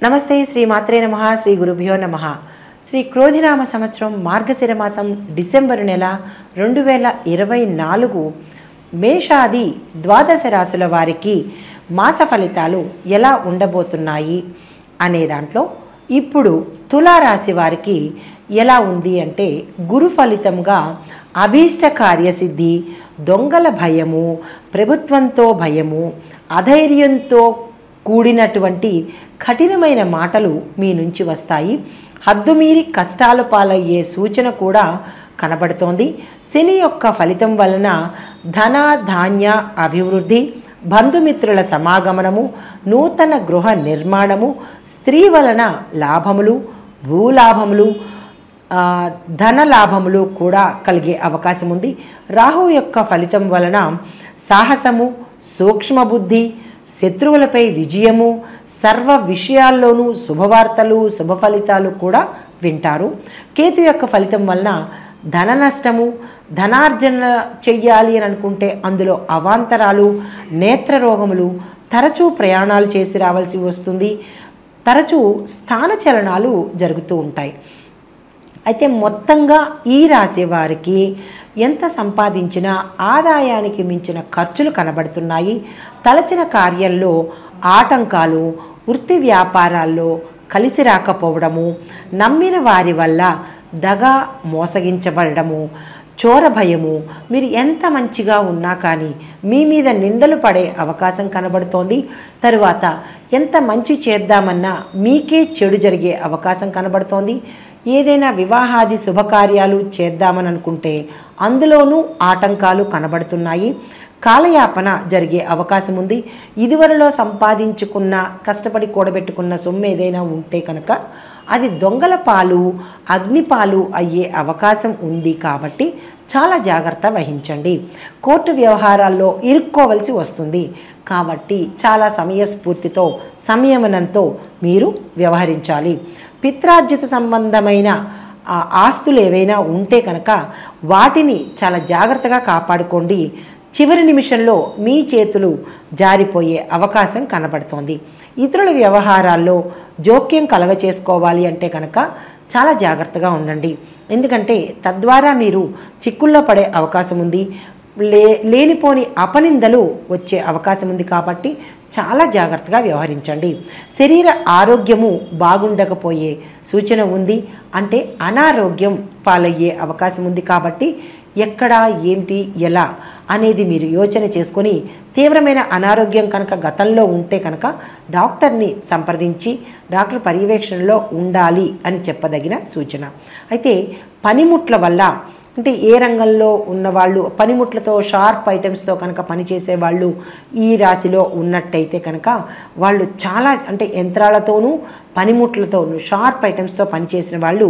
నమస్తే శ్రీ మాత్రే నమః శ్రీ గురుభ్యో నమః శ్రీ క్రోధినామ సంవత్సరం మార్గశిర మాసం డిసెంబర్ నెల 2024 మేషాది ద్వాదశ రాశుల వారికి మాస ఫలితాలు ఎలా ఉండబోతున్నాయి అనే దాంట్లో ఇప్పుడు తులా రాశి వారికి ఎలా ఉంది అంటే గురు ఫలితంగా అభీష్ట కార్యసిద్ధి, దొంగల భయము, ప్రభుత్వంతో భయము, అధైర్యంతో కూడినటువంటి కఠినమైన మాటలు మీ నుంచి వస్తాయి. హద్దుమీరి కష్టాల పాలయ్యే సూచన కూడా కనబడుతోంది. శని యొక్క ఫలితం వలన ధన ధాన్య అభివృద్ధి, బంధుమిత్రుల సమాగమనము, నూతన గృహ నిర్మాణము, స్త్రీ వలన లాభములు, భూలాభములు, ధన లాభములు కూడా కలిగే అవకాశం ఉంది. రాహు యొక్క ఫలితం వలన సాహసము, సూక్ష్మబుద్ధి, శత్రువులపై విజయము, సర్వ విషయాల్లోనూ శుభవార్తలు, శుభ ఫలితాలు కూడా వింటారు. కేతు యొక్క ఫలితం వలన ధన నష్టము, ధనార్జన చెయ్యాలి అని అనుకుంటే అందులో అవాంతరాలు, నేత్ర రోగములు, తరచూ ప్రయాణాలు చేసి రావాల్సి వస్తుంది. తరచూ స్థానచలనాలు జరుగుతూ ఉంటాయి. అయితే మొత్తంగా ఈ రాశి వారికి ఎంత సంపాదించినా ఆదాయానికి మించిన ఖర్చులు కనబడుతున్నాయి. తలచిన కార్యంలో ఆటంకాలు, వృత్తి వ్యాపారాల్లో కలిసి రాకపోవడము, నమ్మిన వారి వల్ల దగా మోసగించబడము, చోర భయము, మీరు ఎంత మంచిగా ఉన్నా కానీ మీ మీద నిందలు పడే అవకాశం కనబడుతోంది. తరువాత ఎంత మంచి చేద్దామన్నా మీకే చెడు జరిగే అవకాశం కనబడుతోంది. ఏదైనా వివాహాది శుభకార్యాలు చేద్దామని అనుకుంటే అందులోనూ ఆటంకాలు కనబడుతున్నాయి. కాలయాపన జరిగే అవకాశం ఉంది. ఇదివరలో సంపాదించుకున్న, కష్టపడి కూడబెట్టుకున్న సొమ్ము ఏదైనా ఉంటే కనుక అది దొంగల పాలు, అగ్నిపాలు అయ్యే అవకాశం ఉంది. కాబట్టి చాలా జాగ్రత్త వహించండి. కోర్టు వ్యవహారాల్లో ఇరుక్కోవలసి వస్తుంది. కాబట్టి చాలా సమయస్ఫూర్తితో, సంయమనంతో మీరు వ్యవహరించాలి. పిత్రార్జిత సంబంధమైన ఆస్తులు ఏవైనా ఉంటే కనుక వాటిని చాలా జాగ్రత్తగా కాపాడుకోండి. చివరి నిమిషంలో మీ చేతులు జారిపోయే అవకాశం కనబడుతోంది. ఇతరుల వ్యవహారాల్లో జోక్యం కలగచేసుకోవాలి అంటే కనుక చాలా జాగ్రత్తగా ఉండండి. ఎందుకంటే తద్వారా మీరు చిక్కుల్లో పడే అవకాశం ఉంది. లేనిపోని అపనిందలు వచ్చే అవకాశం ఉంది. కాబట్టి చాలా జాగ్రత్తగా వ్యవహరించండి. శరీర ఆరోగ్యము బాగుండకపోయే సూచన ఉంది. అంటే అనారోగ్యం పాలయ్యే అవకాశం ఉంది. కాబట్టి ఎక్కడ, ఏమిటి, ఎలా అనేది మీరు యోచన చేసుకొని తీవ్రమైన అనారోగ్యం కనుక గతంలో ఉంటే కనుక డాక్టర్ని సంప్రదించి డాక్టర్ పర్యవేక్షణలో ఉండాలి అని చెప్పదగిన సూచన. అయితే పనిముట్ల వల్ల, అంటే ఏ రంగంలో ఉన్నవాళ్ళు పనిముట్లతో, షార్ప్ ఐటమ్స్తో కనుక పనిచేసే వాళ్ళు ఈ రాశిలో ఉన్నట్టయితే కనుక వాళ్ళు చాలా, అంటే యంత్రాలతోనూ పనిముట్లతోనూ షార్ప్ ఐటమ్స్తో పనిచేసిన వాళ్ళు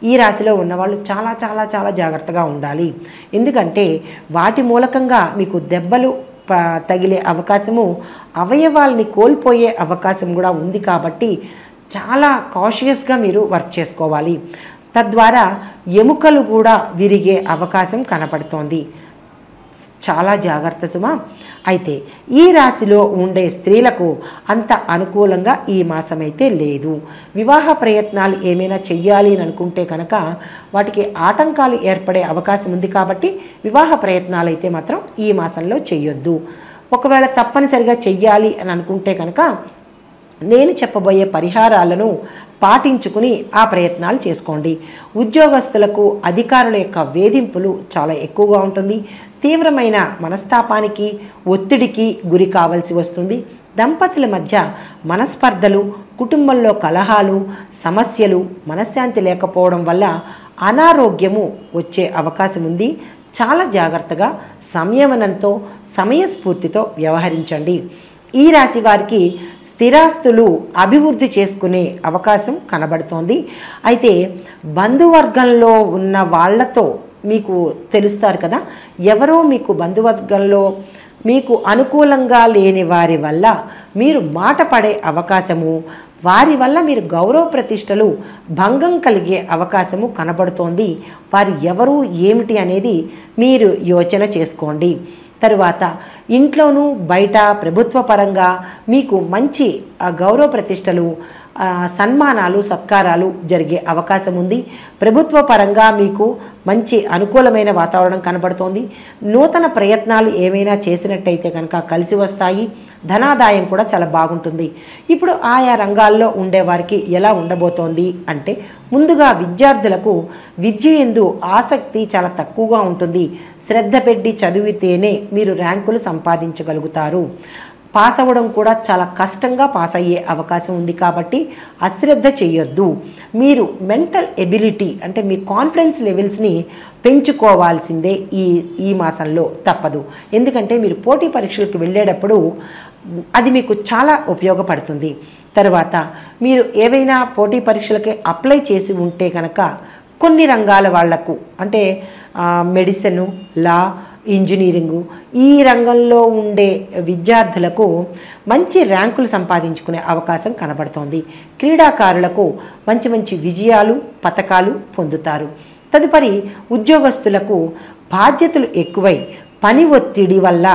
ఈ రాశిలో ఉన్నవాళ్ళు చాలా చాలా చాలా జాగ్రత్తగా ఉండాలి. ఎందుకంటే వాటి మూలకంగా మీకు దెబ్బలు తగిలే అవకాశము, అవయవాల్ని కోల్పోయే అవకాశం కూడా ఉంది. కాబట్టి చాలా కాషియస్గా మీరు వర్క్ చేసుకోవాలి. తద్వారా ఎముకలు కూడా విరిగే అవకాశం కనపడుతోంది. చాలా జాగ్రత్త సుమా. అయితే ఈ రాశిలో ఉండే స్త్రీలకు అంత అనుకూలంగా ఈ మాసం అయితే లేదు. వివాహ ప్రయత్నాలు ఏమైనా చెయ్యాలి అని అనుకుంటే కనుక వాటికి ఆటంకాలు ఏర్పడే అవకాశం ఉంది. కాబట్టి వివాహ ప్రయత్నాలు అయితే మాత్రం ఈ మాసంలో చెయ్యొద్దు. ఒకవేళ తప్పనిసరిగా చెయ్యాలి అని అనుకుంటే కనుక నేను చెప్పబోయే పరిహారాలను పాటించుకుని ఆ ప్రయత్నాలు చేసుకోండి. ఉద్యోగస్తులకు అధికారుల యొక్క వేధింపులు చాలా ఎక్కువగా ఉంటుంది. తీవ్రమైన మనస్తాపానికి, ఒత్తిడికి గురి కావాల్సి వస్తుంది. దంపతుల మధ్య మనస్పర్ధలు, కుటుంబంలో కలహాలు, సమస్యలు, మనశ్శాంతి లేకపోవడం వల్ల అనారోగ్యము వచ్చే అవకాశం ఉంది. చాలా జాగ్రత్తగా, సంయమనంతో, సమయస్ఫూర్తితో వ్యవహరించండి. ఈ రాశి వారికి స్థిరాస్తులు అభివృద్ధి చేసుకునే అవకాశం కనబడుతోంది. అయితే బంధువర్గంలో ఉన్న వాళ్ళతో మీకు తెలుస్తారు కదా, ఎవరో మీకు బంధువర్గంలో మీకు అనుకూలంగా లేని వారి వల్ల మీరు మాట పడే అవకాశము, వారి వల్ల మీరు గౌరవ ప్రతిష్టలు భంగం కలిగే అవకాశము కనబడుతోంది. వారు ఎవరు, ఏమిటి అనేది మీరు యోచన చేసుకోండి. తరువాత ఇంట్లోనూ బయట ప్రభుత్వ పరంగా మీకు మంచి గౌరవ ప్రతిష్టలు సన్మానాలు సత్కారాలు జరిగే అవకాశం ఉంది. ప్రభుత్వ పరంగా మీకు మంచి అనుకూలమైన వాతావరణం కనబడుతోంది. నూతన ప్రయత్నాలు ఏమైనా చేసినట్టయితే కనుక కలిసి వస్తాయి. ధనాదాయం కూడా చాలా బాగుంటుంది. ఇప్పుడు ఆయా రంగాల్లో ఉండేవారికి ఎలా ఉండబోతోంది అంటే, ముందుగా విద్యార్థులకు విద్య యందు ఆసక్తి చాలా తక్కువగా ఉంటుంది. శ్రద్ధ పెట్టి చదివితేనే మీరు ర్యాంకులు సంపాదించగలుగుతారు. పాస్ అవ్వడం కూడా చాలా కష్టంగా పాస్ అయ్యే అవకాశం ఉంది. కాబట్టి అశ్రద్ధ చేయొద్దు. మీరు మెంటల్ ఎబిలిటీ అంటే మీ కాన్ఫిడెన్స్ లెవెల్స్ని పెంచుకోవాల్సిందే ఈ మాసంలో తప్పదు. ఎందుకంటే మీరు పోటీ పరీక్షలకు వెళ్ళేటప్పుడు అది మీకు చాలా ఉపయోగపడుతుంది. తర్వాత మీరు ఏవైనా పోటీ పరీక్షలకి అప్లై చేసి ఉంటే కనుక కొన్ని రంగాల వాళ్లకు అంటే మెడిసిన్, లా, ఇంజనీరింగు ఈ రంగంలో ఉండే విద్యార్థులకు మంచి ర్యాంకులు సంపాదించుకునే అవకాశం కనబడుతోంది. క్రీడాకారులకు మంచి మంచి విజయాలు, పతకాలు పొందుతారు. తదుపరి ఉద్యోగస్తులకు బాధ్యతలు ఎక్కువై పని ఒత్తిడి వల్ల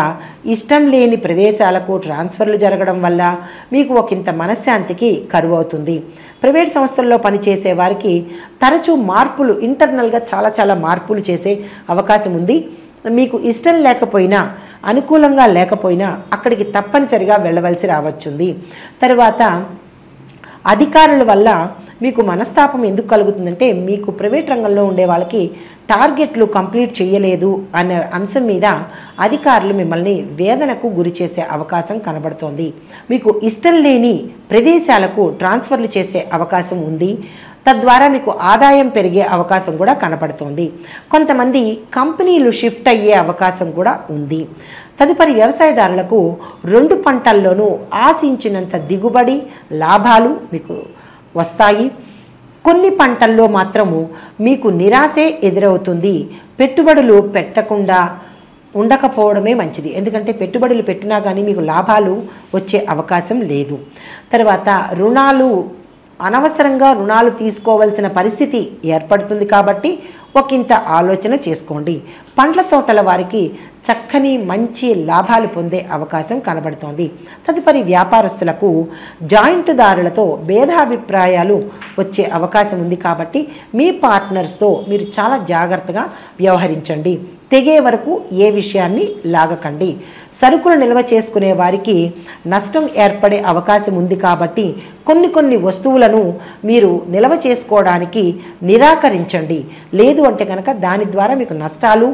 ఇష్టం లేని ప్రదేశాలకు ట్రాన్స్ఫర్లు జరగడం వల్ల మీకు ఒకంత మనశ్శాంతికి కరువు అవుతుంది. ప్రైవేట్ సంస్థల్లో పనిచేసే వారికి తరచూ మార్పులు, ఇంటర్నల్గా చాలా మార్పులు చేసే అవకాశం ఉంది. మీకు ఇష్టం లేకపోయినా, అనుకూలంగా లేకపోయినా అక్కడికి తప్పనిసరిగా వెళ్ళవలసి రావచ్చుంది. తర్వాత అధికారుల వల్ల మీకు మనస్తాపం ఎందుకు కలుగుతుందంటే, మీకు ప్రైవేట్ రంగంలో ఉండే వాళ్ళకి టార్గెట్లు కంప్లీట్ చేయలేదు అనే అంశం మీద అధికారులు మిమ్మల్ని వేదనకు గురి చేసే అవకాశం కనబడుతోంది. మీకు ఇష్టం లేని ప్రదేశాలకు ట్రాన్స్ఫర్లు చేసే అవకాశం ఉంది. తద్వారా మీకు ఆదాయం పెరిగే అవకాశం కూడా కనపడుతోంది. కొంతమంది కంపెనీలు షిఫ్ట్ అయ్యే అవకాశం కూడా ఉంది. తదుపరి వ్యవసాయదారులకు 2 పంటల్లోనూ ఆశించినంత దిగుబడి, లాభాలు మీకు వస్తాయి. కొన్ని పంటల్లో మాత్రము మీకు నిరాశే ఎదురవుతుంది. పెట్టుబడులు పెట్టకుండా ఉండకపోవడమే మంచిది. ఎందుకంటే పెట్టుబడులు పెట్టినా కానీ మీకు లాభాలు వచ్చే అవకాశం లేదు. తర్వాత అనవసరంగా రుణాలు తీసుకోవాల్సిన పరిస్థితి ఏర్పడుతుంది. కాబట్టి ఒకంత ఆలోచన చేసుకోండి. పండ్ల తోటల వారికి చక్కని మంచి లాభాలు పొందే అవకాశం కనబడుతోంది. తదుపరి వ్యాపారస్తులకు జాయింట్దారులతో భేదాభిప్రాయాలు వచ్చే అవకాశం ఉంది. కాబట్టి మీ పార్ట్నర్స్తో మీరు చాలా జాగ్రత్తగా వ్యవహరించండి. తెగే వరకు ఏ విషయాన్ని లాగకండి. సరుకులు నిల్వ చేసుకునే వారికి నష్టం ఏర్పడే అవకాశం ఉంది. కాబట్టి కొన్ని వస్తువులను మీరు నిల్వ చేసుకోవడానికి నిరాకరించండి. లేదు అంటే కనుక దాని ద్వారా మీకు నష్టాలు,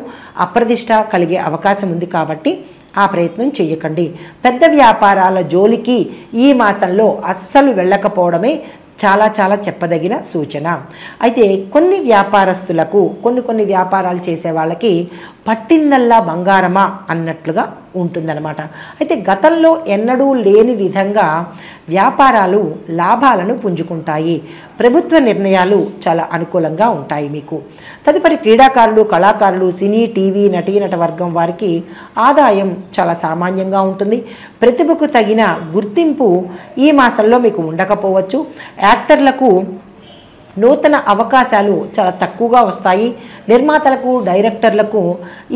అప్రదిష్ట కలిగే అవకాశం ఉంది. కాబట్టి ఆ ప్రయత్నం చేయకండి. పెద్ద వ్యాపారాల జోలికి ఈ మాసంలో అస్సలు వెళ్ళకపోవడమే చాలా చెప్పదగిన సూచన. అయితే కొన్ని వ్యాపారస్తులకు, కొన్ని వ్యాపారాలు చేసే వాళ్ళకి పట్టిందల్లా బంగారమా అన్నట్లుగా ఉంటుందన్నమాట. అయితే గతంలో ఎన్నడూ లేని విధంగా వ్యాపారాలు లాభాలను పుంజుకుంటాయి. ప్రభుత్వ నిర్ణయాలు చాలా అనుకూలంగా ఉంటాయి మీకు. తదుపరి క్రీడాకారులు, కళాకారులు, సినీ, టీవీ, నటీనట వర్గం వారికి ఆదాయం చాలా సామాన్యంగా ఉంటుంది. ప్రతిభకు తగిన గుర్తింపు ఈ మాసంలో మీకు ఉండకపోవచ్చు. యాక్టర్లకు నూతన అవకాశాలు చాలా తక్కువగా వస్తాయి. నిర్మాతలకు, డైరెక్టర్లకు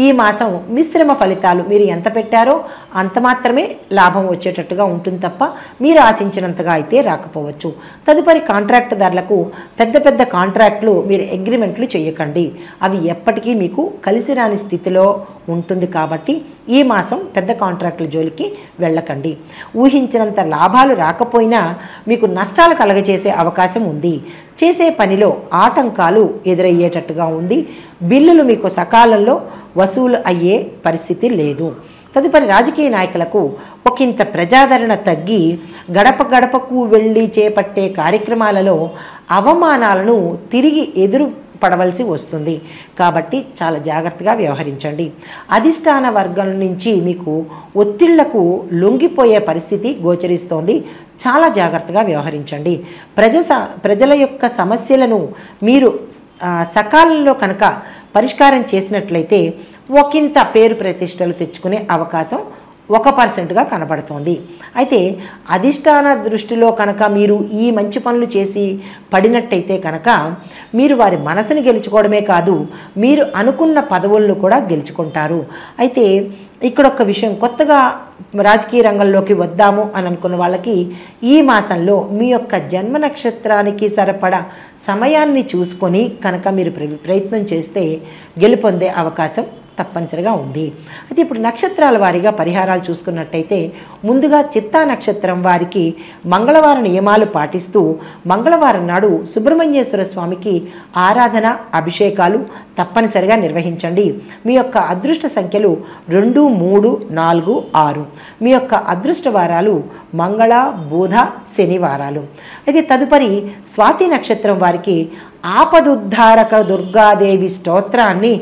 ఈ మాసం మిశ్రమ ఫలితాలు. మీరు ఎంత పెట్టారో అంత మాత్రమే లాభం వచ్చేటట్టుగా ఉంటుంది తప్ప మీరు ఆశించినంతగా అయితే రాకపోవచ్చు. తదుపరి కాంట్రాక్టుదారులకు పెద్ద కాంట్రాక్టులు మీరు అగ్రిమెంట్లు చేయకండి. అవి ఎప్పటికీ మీకు కలిసి రాని స్థితిలో ఉంటుంది. కాబట్టి ఈ మాసం పెద్ద కాంట్రాక్టుల జోలికి వెళ్ళకండి. ఊహించినంత లాభాలు రాకపోయినా మీకు నష్టాలు కలగజేసే అవకాశం ఉంది. చేసే పనిలో ఆటంకాలు ఎదురయ్యేటట్టుగా ఉంది. బిల్లులు మీకు సకాలంలో వసూలు అయ్యే పరిస్థితి లేదు. తదుపరి రాజకీయ నాయకులకు ఒకంత ప్రజాదరణ తగ్గి గడపకు వెళ్ళి చేపట్టే కార్యక్రమాలలో అవమానాలను తిరిగి పడవలసి వస్తుంది. కాబట్టి చాలా జాగ్రత్తగా వ్యవహరించండి. అధిష్టాన వర్గం నుంచి మీకు ఒత్తిళ్లకు లొంగిపోయే పరిస్థితి గోచరిస్తోంది. చాలా జాగ్రత్తగా వ్యవహరించండి. ప్రజల యొక్క సమస్యలను మీరు సకాలంలో కనుక పరిష్కారం చేసినట్లయితే ఒకంత పేరు ప్రతిష్టలు తెచ్చుకునే అవకాశం 1%గా కనబడుతోంది. అయితే అధిష్టాన దృష్టిలో కనుక మీరు ఈ మంచి పనులు చేసి పడినట్టయితే కనుక మీరు వారి మనసుని గెలుచుకోవడమే కాదు, మీరు అనుకున్న పదవులను కూడా గెలుచుకుంటారు. అయితే ఇక్కడ ఒక విషయం, కొత్తగా రాజకీయ రంగంలోకి వద్దాము అని అనుకున్న వాళ్ళకి ఈ మాసంలో మీ యొక్క జన్మ నక్షత్రానికి సరిపడా సమయాన్ని చూసుకొని కనుక మీరు ప్రయత్నం చేస్తే గెలుపొందే అవకాశం తప్పనిసరిగా ఉంది. అయితే ఇప్పుడు నక్షత్రాల వారీగా పరిహారాలు చూసుకున్నట్టయితే ముందుగా చిత్తా నక్షత్రం వారికి మంగళవారం నియమాలు పాటిస్తూ మంగళవారం నాడు సుబ్రహ్మణ్యేశ్వర స్వామికి ఆరాధన, అభిషేకాలు తప్పనిసరిగా నిర్వహించండి. మీ యొక్క అదృష్ట సంఖ్యలు 2, 3, 4, 6. మీ యొక్క అదృష్ట వారాలు మంగళ, బుధ, శనివారాలు. అయితే తదుపరి స్వాతి నక్షత్రం వారికి ఆపదుద్ధారక దుర్గాదేవి స్తోత్రాన్ని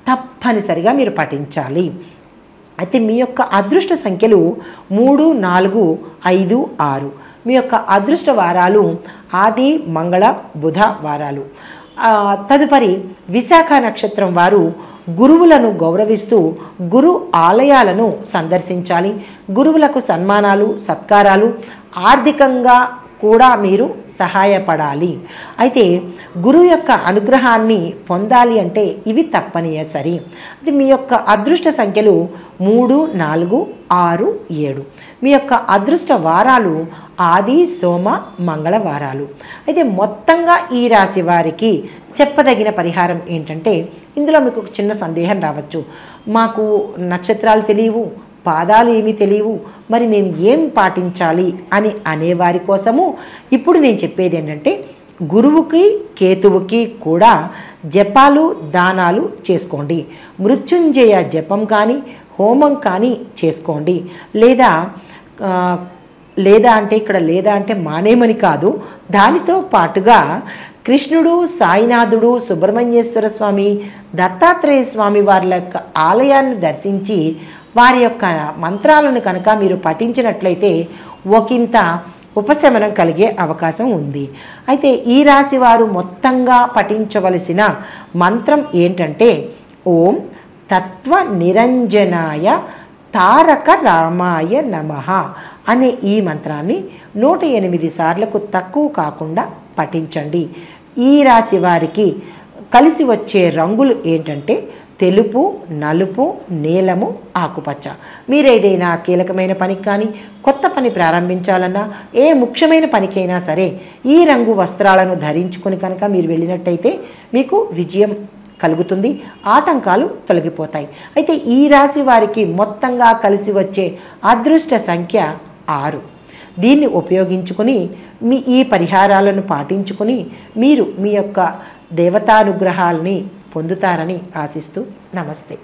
తప్పనిసరిగా మీరు పఠించాలి. అయితే మీ యొక్క అదృష్ట సంఖ్యలు 3, 4, 5, 6. మీ యొక్క అదృష్ట వారాలు ఆది, మంగళ, బుధ వారాలు. తదుపరి విశాఖ నక్షత్రం వారు గురువులను గౌరవిస్తూ గురు ఆలయాలను సందర్శించాలి. గురువులకు సన్మానాలు, సత్కారాలు, ఆర్థికంగా కూడా మీరు సహాయపడాలి. అయితే గురువు యొక్క అనుగ్రహాన్ని పొందాలి అంటే ఇవి తప్పనిసరి. అది మీ యొక్క అదృష్ట సంఖ్యలు 3, 4, 6, 7. మీ యొక్క అదృష్ట వారాలు ఆది, సోమ, మంగళవారాలు. అయితే మొత్తంగా ఈ రాశి వారికి చెప్పదగిన పరిహారం ఏంటంటే, ఇందులో మీకు ఒక చిన్న సందేహం రావచ్చు, మాకు నక్షత్రాలు తెలియవు, పాదాలు ఏమీ తెలియవు, మరి మేము ఏం పాటించాలి అని అనేవారి కోసము ఇప్పుడు నేను చెప్పేది ఏంటంటే, గురువుకి కేతువుకి కూడా జపాలు, దానాలు చేసుకోండి. మృత్యుంజయ జపం కానీ హోమం కానీ చేసుకోండి. లేదా అంటే మానేమని కాదు, దానితో పాటుగా కృష్ణుడు, సాయినాథుడు, సుబ్రహ్మణ్యేశ్వర స్వామి, దత్తాత్రేయ స్వామి వారి యొక్క ఆలయాన్ని దర్శించి వారి యొక్క మంత్రాలను కనుక మీరు పఠించినట్లయితే ఒకంత ఉపశమనం కలిగే అవకాశం ఉంది. అయితే ఈ రాశి వారు మొత్తంగా పఠించవలసిన మంత్రం ఏంటంటే, ఓం తత్వ నిరంజనాయ తారక రామాయ నమః అనే ఈ మంత్రాన్ని 108 సార్లకు తక్కువ కాకుండా పఠించండి. ఈ రాశి వారికి కలిసి వచ్చే రంగులు ఏంటంటే తెలుపు, నలుపు, నీలము, ఆకుపచ్చ. మీరేదైనా కీలకమైన పనికి కానీ కొత్త పని ప్రారంభించాలన్నా ఏ ముఖ్యమైన పనికైనా సరే ఈ రంగు వస్త్రాలను ధరించుకొని కనుక మీరు వెళ్ళినట్టయితే మీకు విజయం కలుగుతుంది, ఆటంకాలు తొలగిపోతాయి. అయితే ఈ రాశి వారికి మొత్తంగా కలిసి వచ్చే అదృష్ట సంఖ్య 6. దీన్ని ఉపయోగించుకొని ఈ పరిహారాలను పాటించుకొని మీరు మీ యొక్క దేవతానుగ్రహాలని పొందుతారని ఆశిస్తూ నమస్తే.